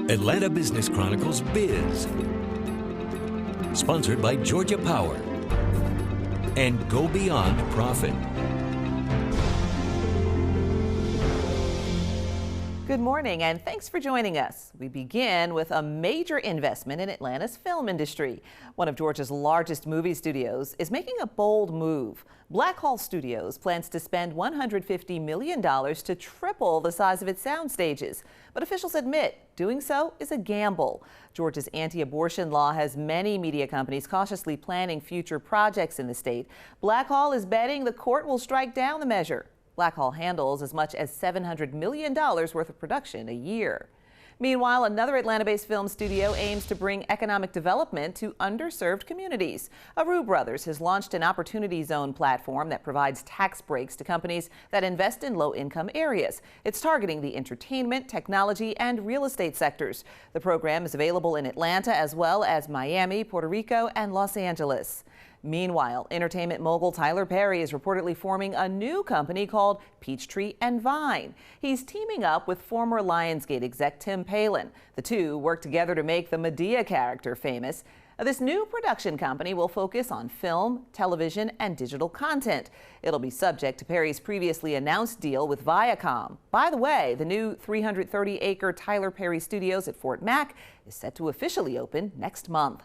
Atlanta Business Chronicles Biz. Sponsored by Georgia Power and Go Beyond Profit. Good morning and thanks for joining us. We begin with a major investment in Atlanta's film industry. One of Georgia's largest movie studios is making a bold move. Blackhall Studios plans to spend $150 million to triple the size of its sound stages. But officials admit doing so is a gamble. Georgia's anti-abortion law has many media companies cautiously planning future projects in the state. Blackhall is betting the court will strike down the measure. Blackhall handles as much as $700 million worth of production a year. Meanwhile, another Atlanta-based film studio aims to bring economic development to underserved communities. Aru Brothers has launched an Opportunity Zone platform that provides tax breaks to companies that invest in low-income areas. It's targeting the entertainment, technology, and real estate sectors. The program is available in Atlanta as well as Miami, Puerto Rico, and Los Angeles. Meanwhile, entertainment mogul Tyler Perry is reportedly forming a new company called Peachtree and Vine. He's teaming up with former Lionsgate exec Tim Palin. The two work together to make the Medea character famous. This new production company will focus on film, television, and digital content. It'll be subject to Perry's previously announced deal with Viacom. By the way, the new 330-acre Tyler Perry Studios at Fort Mac is set to officially open next month.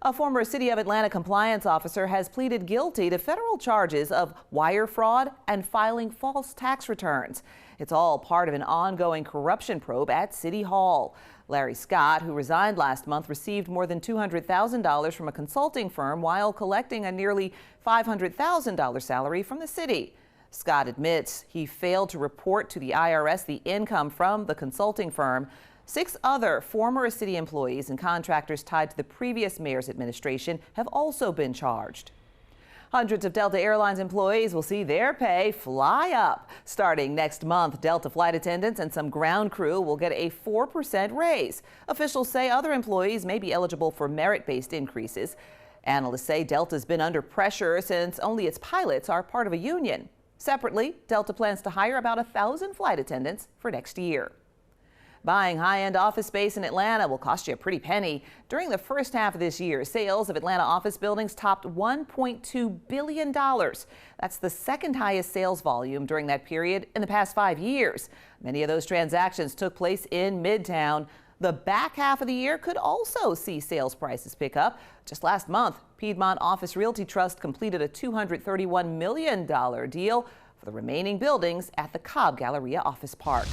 A former City of Atlanta compliance officer has pleaded guilty to federal charges of wire fraud and filing false tax returns. It's all part of an ongoing corruption probe at City Hall. Larry Scott, who resigned last month, received more than $200,000 from a consulting firm while collecting a nearly $500,000 salary from the city. Scott admits he failed to report to the IRS the income from the consulting firm. 6 other former city employees and contractors tied to the previous mayor's administration have also been charged. Hundreds of Delta Airlines employees will see their pay fly up. Starting next month, Delta flight attendants and some ground crew will get a 4% raise. Officials say other employees may be eligible for merit-based increases. Analysts say Delta's been under pressure since only its pilots are part of a union. Separately, Delta plans to hire about 1,000 flight attendants for next year. Buying high-end office space in Atlanta will cost you a pretty penny. During the first half of this year, sales of Atlanta office buildings topped $1.2 billion. That's the second highest sales volume during that period in the past 5 years. Many of those transactions took place in Midtown. The back half of the year could also see sales prices pick up. Just last month, Piedmont Office Realty Trust completed a $231 million deal for the remaining buildings at the Cobb Galleria Office Park.